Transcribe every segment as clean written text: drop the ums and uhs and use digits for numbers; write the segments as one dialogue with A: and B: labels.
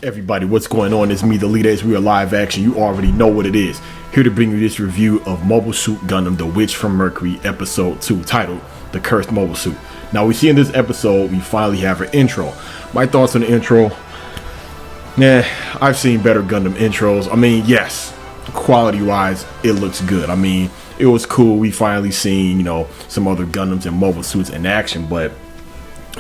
A: Everybody, what's going on? It's me, TheEliteace. We are live action. You already know what it is. Here to bring you this review of Mobile Suit Gundam, The Witch from Mercury, Episode 2, titled The Cursed Mobile Suit. Now, we see in this episode, we finally have an intro. My thoughts on the intro? I've seen better Gundam intros. I mean, yes, quality-wise, it looks good. I mean, it was cool. We finally seen, some other Gundams and mobile suits in action, but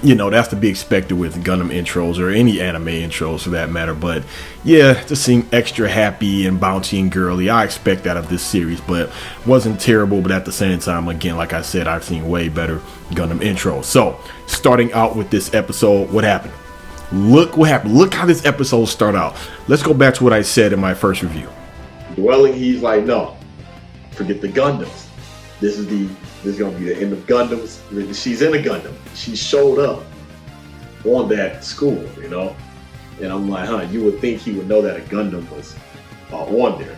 A: that's to be expected with Gundam intros or any anime intros for that matter. But yeah, just seem extra happy and bouncy and girly. I expect that of this series, but wasn't terrible. But at the same time, again, like I said, I've seen way better Gundam intros. So starting out with this episode, what happened? Look what happened. Look how this episode started out. Let's go back to what I said in my first review. Dwelling, he's like, no, forget the Gundams. This is gonna be the end of Gundams. She's in a Gundam. She showed up on that school, and I'm like, you would think he would know that a Gundam was on there.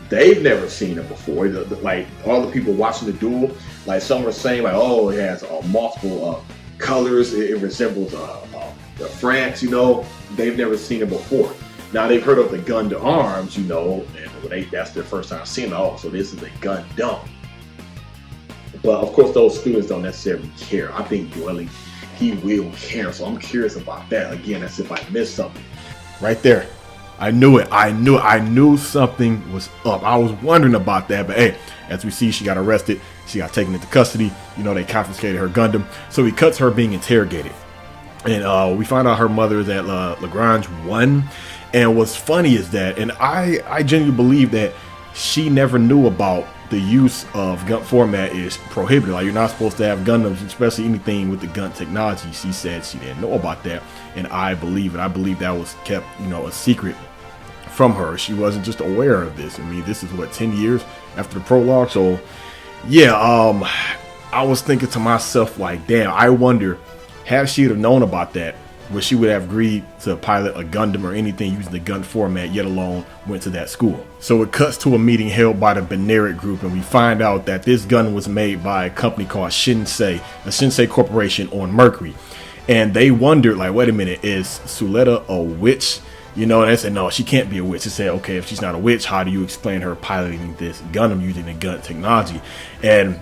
A: They've never seen it before. Like all the people watching the duel, like some are saying, like, oh, it has multiple colors. It resembles France. They've never seen it before. Now they've heard of the Gundam arms, and that's their first time seeing it. Oh, so this is a Gundam. But of course, those students don't necessarily care. I think Dwelling, he will care. So I'm curious about that. Again, as if I missed something. Right there. I knew it. I knew something was up. I was wondering about that. But hey, as we see, she got arrested. She got taken into custody. They confiscated her Gundam. So he cuts her being interrogated. And we find out her mother is at Lagrange 1. And what's funny is that, and I genuinely believe that she never knew about the use of gun format is prohibited. Like, you're not supposed to have Gundams, especially anything with the gun technology. She said she didn't know about that, and I believe it. I believe that was kept, a secret from her. She wasn't just aware of this. I mean, this is what, 10 years after the prologue. So yeah, I was thinking to myself, like, damn, I wonder, had she have known about that, would she would have agreed to pilot a Gundam or anything using the gun format, yet alone went to that school. So it cuts to a meeting held by the Beneric group, and we find out that this gun was made by a company called Shinsei, a Shinsei corporation on Mercury. And they wondered, like, wait a minute, is Suletta a witch? And they said, no, she can't be a witch. They said, okay, if she's not a witch, how do you explain her piloting this Gundam using the gun technology? And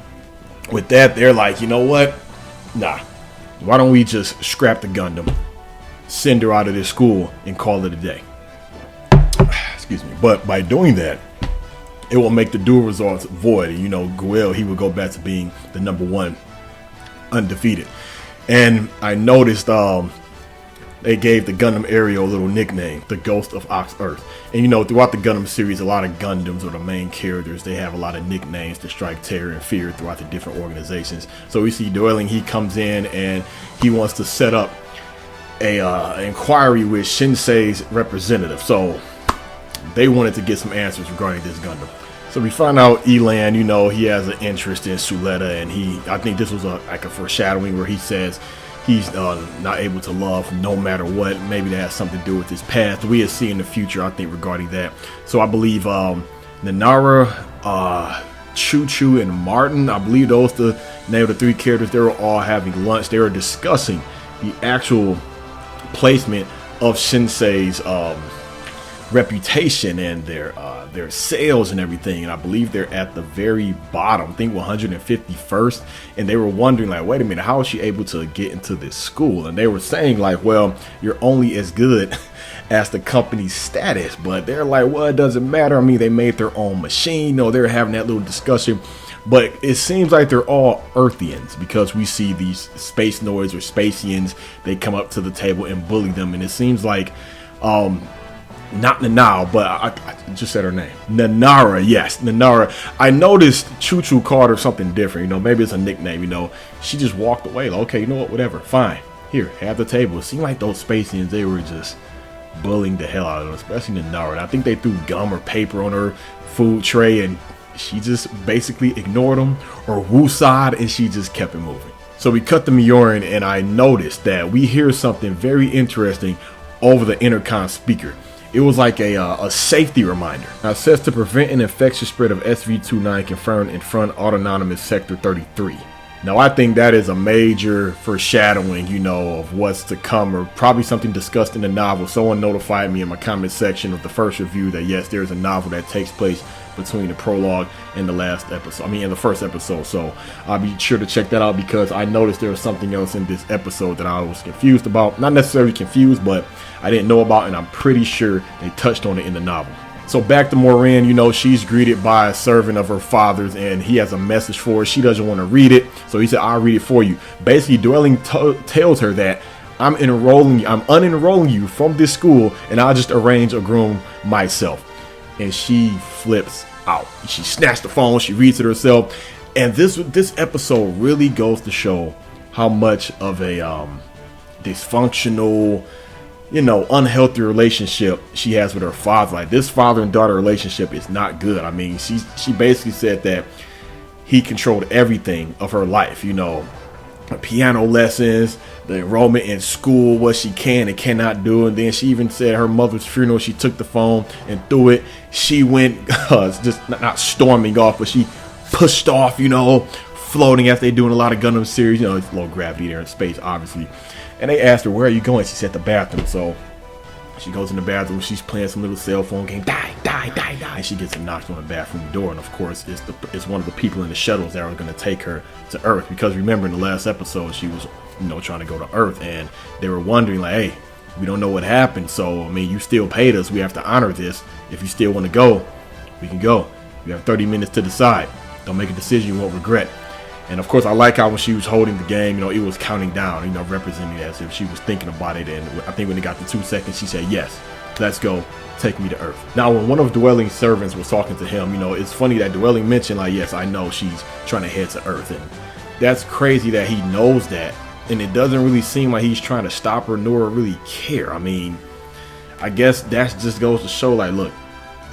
A: with that, they're like, you know what? Nah, why don't we just scrap the Gundam, send her out of this school, and call it a day? Excuse me. But by doing that, it will make the duel results void. And Guel, he would go back to being the #1 undefeated. And I noticed they gave the Gundam Aerial a little nickname, the Ghost of Ox Earth. And throughout the Gundam series, a lot of Gundams, or the main characters, they have a lot of nicknames to strike terror and fear throughout the different organizations. So we see Dwelling, he comes in and he wants to set up a inquiry with Shinsei's representative. So they wanted to get some answers regarding this Gundam. So we find out Elan, he has an interest in Suletta, and I think this was like a foreshadowing where he says he's not able to love no matter what. Maybe that has something to do with his past. We'll see in the future, I think, regarding that. So I believe Nanara, Choo Choo, and Martin, I believe those the name of the 3 characters. They were all having lunch. They were discussing the actual placement of Shinsei's reputation and their sales and everything. And I believe they're at the very bottom, I think 151st. And they were wondering, like, wait a minute, how is she able to get into this school? And they were saying, like, well, you're only as good as the company's status. But they're like, well, it doesn't matter. I mean, they made their own machine. They're having that little discussion. But it seems like they're all Earthians, because we see these space noids or Spacians. They come up to the table and bully them. And it seems like, not Nanao, but I just said her name. Nanara, yes, Nanara. I noticed Choo Choo called her something different. Maybe it's a nickname. She just walked away. Like, okay, whatever, fine. Here, have the table. It seemed like those Spacians, they were just bullying the hell out of them, especially Nanara. And I think they threw gum or paper on her food tray, and she just basically ignored them or woosad, and she just kept it moving. So we cut the Miorin, and I noticed that we hear something very interesting over the intercom speaker. It was like a safety reminder. Now, it says to prevent an infectious spread of SV-29 confirmed in front autonomous sector 33. Now, I think that is a major foreshadowing, of what's to come, or probably something discussed in the novel. Someone notified me in my comment section of the first review that yes, there's a novel that takes place between the prologue and the last episode. In the first episode. So I'll be sure to check that out, because I noticed there was something else in this episode that I was confused about. Not necessarily confused, but I didn't know about, and I'm pretty sure they touched on it in the novel. So back to Moran, she's greeted by a servant of her father's, and he has a message for her. She doesn't want to read it, so he said, I'll read it for you. Basically, Dwelling tells her that I'm unenrolling you from this school, and I'll just arrange a groom myself. And she flips out. She snatched the phone, she reads it herself, and this episode really goes to show how much of a dysfunctional, unhealthy relationship she has with her father. Like, this father and daughter relationship is not good. She basically said that he controlled everything of her life, her piano lessons, the enrollment in school, what she can and cannot do. And then she even said her mother's funeral, she took the phone and threw it. She went just not storming off, but she pushed off, floating, as they do in a lot of Gundam series. It's low gravity there in space, obviously. And they asked her, where are you going? She said the bathroom. So she goes in the bathroom. She's playing some little cell phone game. Die. And she gets knocked on the bathroom door. And of course, it's one of the people in the shuttles that are going to take her to Earth. Because remember, in the last episode, she was, trying to go to Earth. And they were wondering, like, hey, we don't know what happened. So, you still paid us. We have to honor this. If you still want to go, we can go. You have 30 minutes to decide. Don't make a decision you won't regret. And of course, I like how when she was holding the game, it was counting down, representing as if she was thinking about it. And I think when it got to 2 seconds, she said, yes, let's go. Take me to Earth. Now, when one of Dwelling's servants was talking to him, it's funny that Dwelling mentioned, like, yes, I know she's trying to head to Earth. And that's crazy that he knows that. And it doesn't really seem like he's trying to stop her nor really care. I guess that just goes to show, like, look,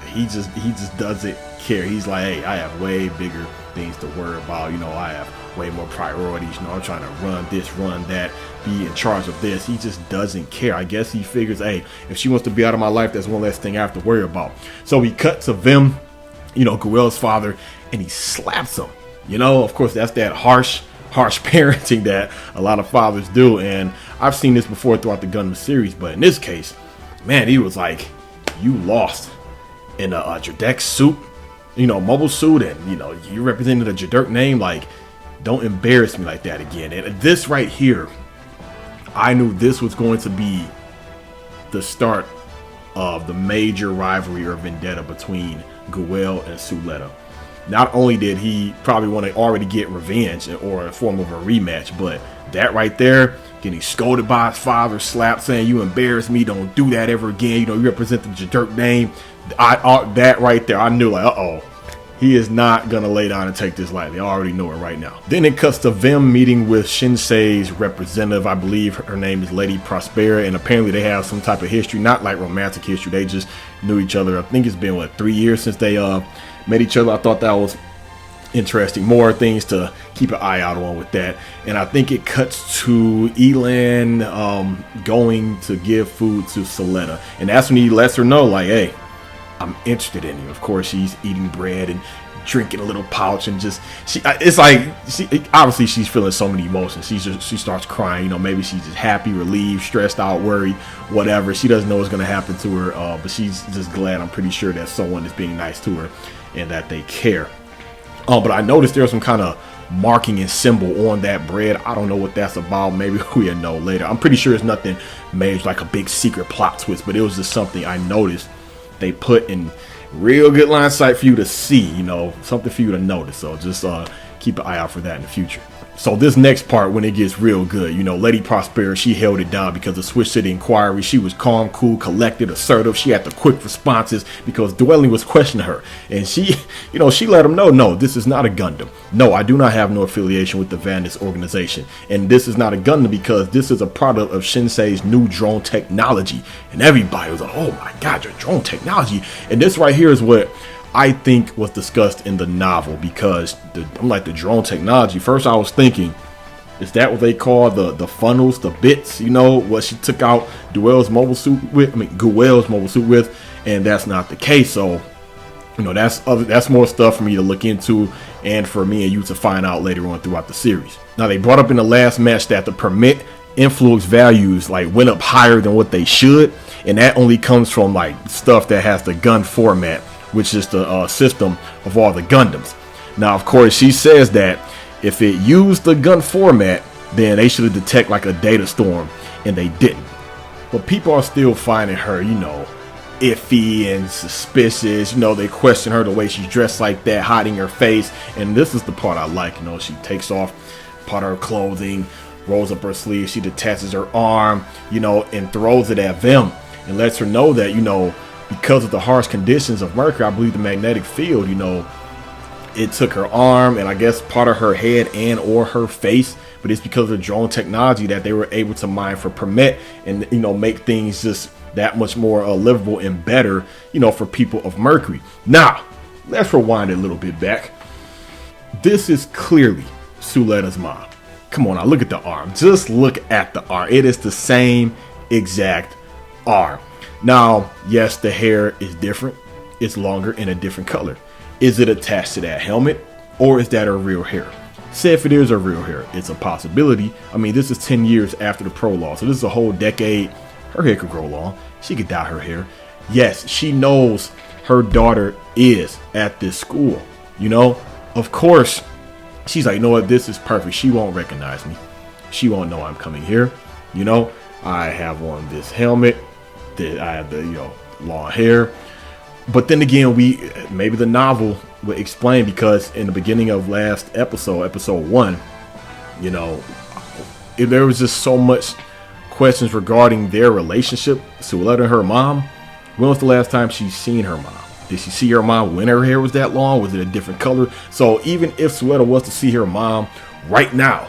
A: he just doesn't care. He's like, hey, I have way bigger things to worry about. I have way more priorities. I'm trying to run this, run that, be in charge of this. He just doesn't care. I guess he figures, hey, if she wants to be out of my life, that's one less thing I have to worry about. So he cuts to Vim, Guel's father, and he slaps him. Of course, that's that harsh parenting that a lot of fathers do. And I've seen this before throughout the Gundam series, but in this case, man, he was like, you lost in a Jadex suit, mobile suit, and you represented a Jaderk name. Like, don't embarrass me like that again. And this right here, I knew this was going to be the start of the major rivalry or vendetta between Guel and Suletta. Not only did he probably want to already get revenge or a form of a rematch, but that right there, getting scolded by his father, slapped, saying, you embarrass me, don't do that ever again, you represent the Jaderk name. That right there, I knew, like, uh-oh, he is not gonna lay down and take this lightly. I already know it right now. Then it cuts to Vim meeting with Shinsei's representative. I believe her name is Lady Prospera, and apparently they have some type of history, not like romantic history. They just knew each other. I think it's been 3 years since they met each other. I thought that was interesting. More things to keep an eye out on with that. And I think it cuts to Elan going to give food to Suletta, and that's when he lets her know, like, hey, I'm interested in you. Of course, she's eating bread and drinking a little pouch, and it's like, obviously she's feeling so many emotions. She starts crying. Maybe she's just happy, relieved, stressed out, worried, whatever. She doesn't know what's going to happen to her, but she's just glad, I'm pretty sure, that someone is being nice to her and that they care. But I noticed there's some kind of marking and symbol on that bread. I don't know what that's about. Maybe we'll know later. I'm pretty sure it's nothing major, like a big secret plot twist, but it was just something I noticed they put in real good line of sight for you to see, something for you to notice. So just keep an eye out for that in the future. So this next part, when it gets real good, Lady Prospera, she held it down because of Switch City Inquiry. She was calm, cool, collected, assertive. She had the quick responses because Dwelling was questioning her. And she let him know, no, this is not a Gundam. No, I do not have no affiliation with the Vandis organization. And this is not a Gundam because this is a product of Shinsei's new drone technology. And everybody was like, oh my God, your drone technology. And this right here is what I think was discussed in the novel, because I'm like, the drone technology. First I was thinking, is that what they call the funnels, the bits, what she took out Guel's mobile suit with, and that's not the case. So, that's more stuff for me to look into and for me and you to find out later on throughout the series. Now, they brought up in the last match that the permit influence values like went up higher than what they should, and that only comes from like stuff that has the gun format, which is the system of all the Gundams. Now, of course, she says that if it used the gun format, then they should have detected like a data storm, and they didn't. But people are still finding her, iffy and suspicious. They question her the way she's dressed like that, hiding her face. And this is the part I like. She takes off part of her clothing, rolls up her sleeve, she detaches her arm, and throws it at them and lets her know that, because of the harsh conditions of Mercury, I believe the magnetic field, it took her arm and I guess part of her head and or her face, but it's because of the drone technology that they were able to mine for permit and, make things just that much more livable and better, for people of Mercury. Now, let's rewind it a little bit back. This is clearly Suletta's mom. Come on now, look at the arm. Just look at the arm. It is the same exact arm. Now, yes, the hair is different. It's longer and a different color. Is it attached to that helmet, or is that her real hair? Say if it is her real hair, it's a possibility. I mean, this is 10 years after the prologue, so this is a whole decade. Her hair could grow long. She could dye her hair. Yes, she knows her daughter is at this school. Of course, she's like, this is perfect. She won't recognize me. She won't know I'm coming here. I have on this helmet. I have the, long hair. But then again, maybe the novel would explain, because in the beginning of last episode 1, there was just so much questions regarding their relationship, Suletta and her mom. When was the last time she's seen her mom? Did she see her mom when her hair was that long? Was it a different color? So even if Suletta was to see her mom right now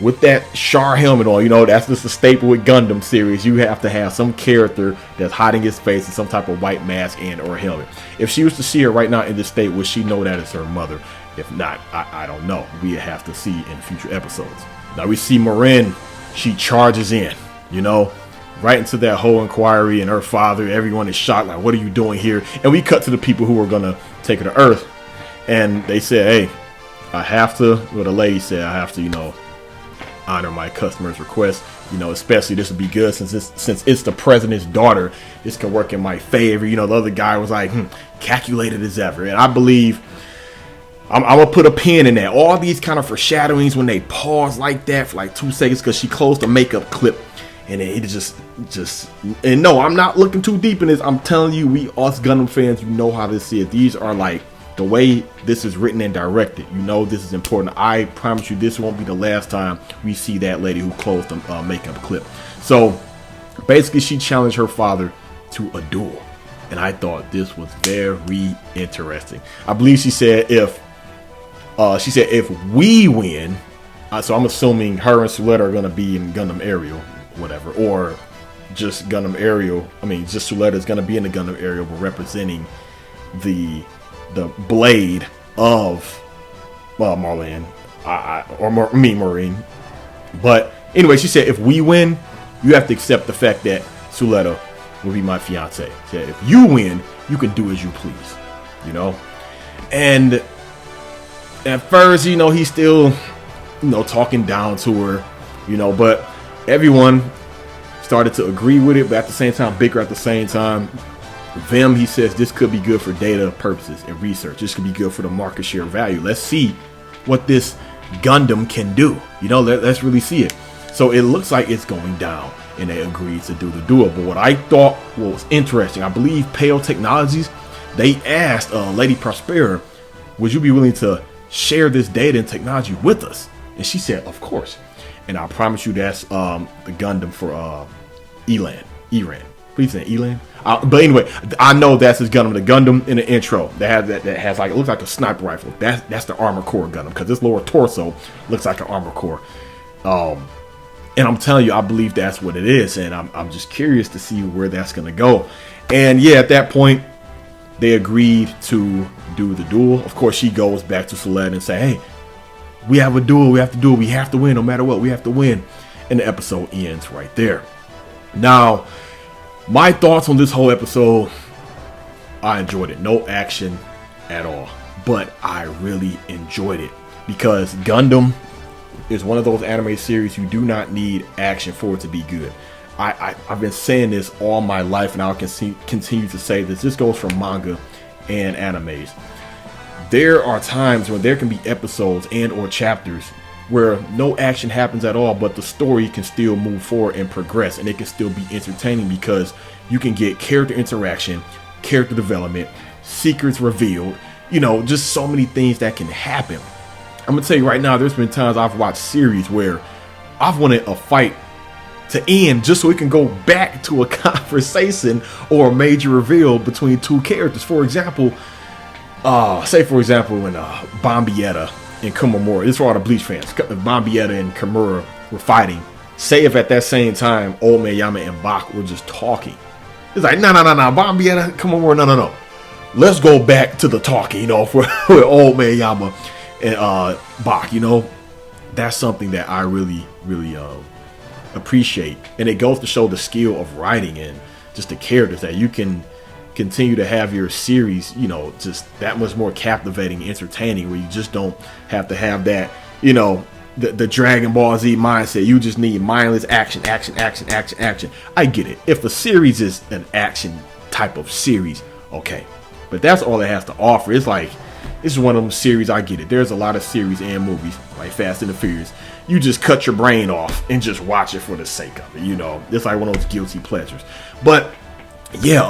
A: with that Char helmet on, that's just a staple with Gundam series. You have to have some character that's hiding his face in some type of white mask and or helmet. If she was to see her right now in this state, would she know that it's her mother? If not, I don't know. We have to see in future episodes. Now we see Marin. She charges in, right into that whole inquiry, and her father, everyone is shocked, like, what are you doing here? And we cut to the people who are going to take her to Earth. And they said, hey, I have to, the lady said, I have to, honor my customer's request, especially this would be good since it's the president's daughter. This can work in my favor. The other guy was like, calculated as ever. And I believe I'm gonna put a pin in that. All these kind of foreshadowings when they pause like that for like 2 seconds, because she closed the makeup clip, and it just and no, I'm not looking too deep in this. I'm telling you, we us Gundam fans, how this is. These are like the way this is written and directed. This is important. I promise you, this won't be the last time we see that lady who closed the makeup clip. So basically, she challenged her father to a duel, and I thought this was very interesting. I believe she said if we win, so I'm assuming her and Suletta are going to be in Gundam Aerial, whatever, or just Gundam Aerial. I mean, just Suletta is going to be in the Gundam Aerial, but representing the blade of Marlene, Marine. But anyway, she said if we win, you have to accept the fact that Suletta will be my fiance. She said if you win, you can do as you please, And at first, he's still, talking down to her, but everyone started to agree with it, but at the same time, bicker at the same time. Vim, he says this could be good for data purposes and research. This could be good for the market share value. Let's see what this Gundam can do. Let's really see it. So it looks like it's going down, and they agreed to do the duel. But what I thought was interesting, I believe Pale Technologies, they asked Lady Prospera, would you be willing to share this data and technology with us? And she said, of course. And I promise you that's the Gundam for Iran. Please say Elan. But anyway, I know that's his Gundam. The Gundam in the intro that has like, it looks like a sniper rifle. That's the armor core Gundam, because this lower torso looks like an armor core. And I'm telling you, I believe that's what it is, and I'm just curious to see where that's gonna go. And yeah, at that point, they agreed to do the duel. Of course, she goes back to Suletta and say, hey, we have a duel. We have to do it. We have to win no matter what. We have to win. And the episode ends right there. Now, my thoughts on this whole episode, I enjoyed it. No action at all. but I really enjoyed it because Gundam is one of those anime series you do not need action for it to be good. I've been saying this all my life, and I'll continue to say this. This goes for manga and animes. There are times when there can be episodes and or chapters where no action happens at all, but the story can still move forward and progress, and it can still be entertaining because you can get character interaction, character development, secrets revealed, you know, just so many things that can happen. I'm gonna tell you right now, there's been times I've watched series where I've wanted a fight to end just so we can go back to a conversation or a major reveal between two characters. For example, say for example when Bombietta and Kumamura, this is for all the Bleach fans, Bombietta and Kimura were fighting. Say if at that same time Old Man Yama and Bach were just talking. It's like, no, Bombietta, Kumamura, no. Let's go back to the talking, you know, for Old Man Yama and Bach, you know. That's something that I really appreciate, and it goes to show the skill of writing and just the characters that you can continue to have your series, you know, just that much more captivating, entertaining, where you just don't have to have that, you know, the Dragon Ball Z mindset. You just need mindless action. I get it. If a series is an action type of series, okay, but that's all it has to offer. It's like, this is one of them series, I get it. There's a lot of series and movies like Fast and the Furious. You just cut your brain off and just watch it for the sake of it, you know. It's like one of those guilty pleasures. But yeah,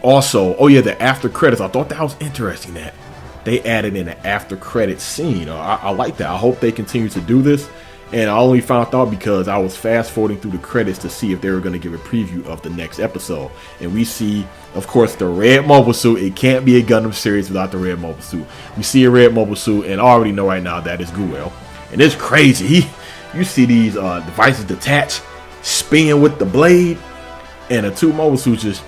A: also, oh yeah, the after credits. I thought that was interesting that they added in an after credits scene. I like that. I hope they continue to do this. And I only found out because I was fast forwarding through the credits to see if they were going to give a preview of the next episode. And we see, of course, the red mobile suit. It can't be a Gundam series without the red mobile suit. We see a red mobile suit, and I already know right now that is Guel. And it's crazy. You see these devices detach, spin with the blade, and the two mobile suits just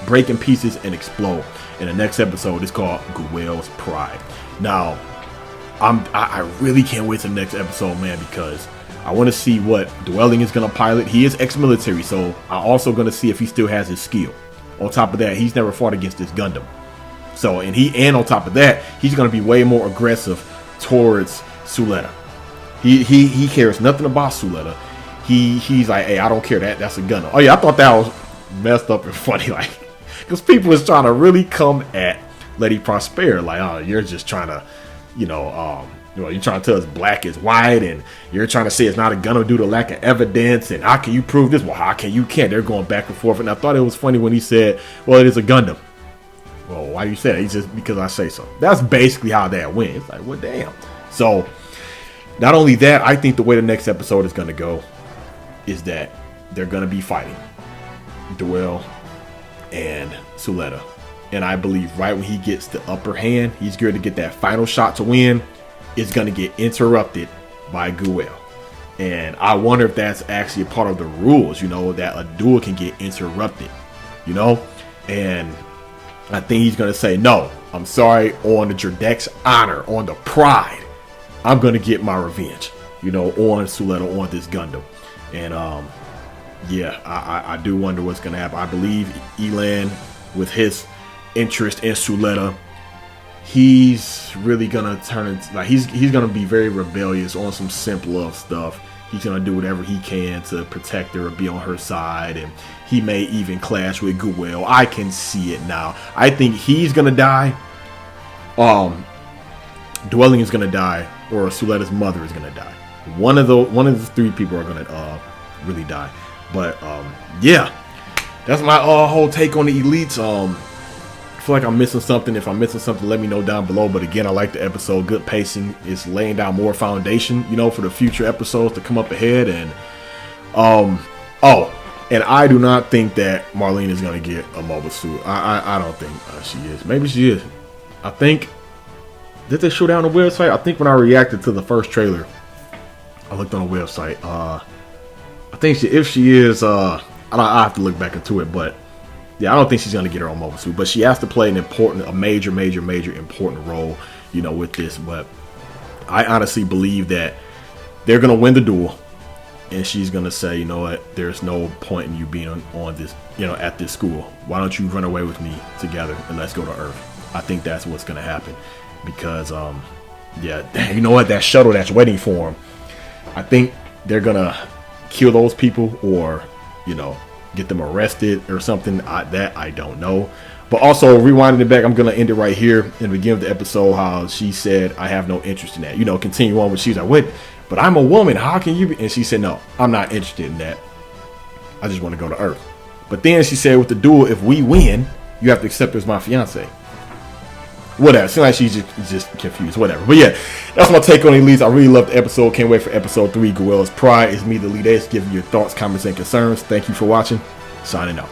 A: break in pieces and explode. In the next episode, it's called Guel's Pride. Now, I really can't wait to the next episode, man, because I want to see what Dwelling is going to pilot. He is ex-military, so I'm also going to see if he still has his skill. On top of that, he's never fought against this Gundam. So, and on top of that, he's going to be way more aggressive towards Suletta. He cares nothing about Suletta. He's like, hey, I don't care, that's a Gundam. Oh yeah, I thought that was messed up and funny, like, because people was trying to really come at Lady Prosper, like, oh, you're just trying to, you know, you're trying to tell us black is white, and you're trying to say it's not a Gundam due to lack of evidence, and how can you prove this? Well, how can you can't? They're going back and forth, and I thought it was funny when he said, well, it is a Gundam. Well, why you say that? It's just because I say so. That's basically how that went. It's like, well, damn. So, not only that, I think the way the next episode is going to go is that they're going to be fighting Duel and Suletta. And I believe right when he gets the upper hand, he's going to get that final shot to win. It's going to get interrupted by Guel. And I wonder if that's actually a part of the rules, you know, that a duel can get interrupted, you know. And I think he's going to say, no, I'm sorry, on the Dredek's honor, on the pride, I'm going to get my revenge, you know, on Suletta, on this Gundam. And yeah, I do wonder what's going to happen. I believe Elan, with his interest in Suletta, he's really gonna turn into, like, he's gonna be very rebellious on some simp love stuff. He's gonna do whatever he can to protect her or be on her side, and he may even clash with Guel. I can see it now. I think he's gonna die. Dwelling is gonna die, or Suletta's mother is gonna die. One of the three people are gonna really die. But yeah, that's my whole take on the elites. I feel like I'm missing something. If I'm missing something, let me know down below. But again, I like the episode. Good pacing. It's laying down more foundation, you know, for the future episodes to come up ahead. And and I do not think that Marlene is gonna get a mobile suit. I don't think she is. Maybe she is. I think, did they show down the website? I think when I reacted to the first trailer, I looked on the website. I think if she is, I have to look back into it, but yeah, I don't think she's going to get her own mobile suit, but she has to play a major important role, you know, with this. But I honestly believe that they're going to win the duel, and she's going to say, you know what, there's no point in you being on this, you know, at this school. Why don't you run away with me together and let's go to Earth? I think that's what's gonna happen, because yeah, you know what, that shuttle that's waiting for him, I think they're gonna kill those people, or you know, get them arrested or something. I don't know. But also, rewinding it back, I'm gonna end it right here in the beginning of the episode. How she said, "I have no interest in that." You know, continue on. But she's like, "Wait, but I'm a woman. How can you be?" And she said, "No, I'm not interested in that. I just want to go to Earth." But then she said, "With the duel, if we win, you have to accept her as my fiance." Whatever. Seems like she's just confused. Whatever. But yeah, that's my take on Elite. I really loved the episode. Can't wait for episode 3. Gorella's Pride. It's me, TheEliteace, giving your thoughts, comments, and concerns. Thank you for watching. Signing out.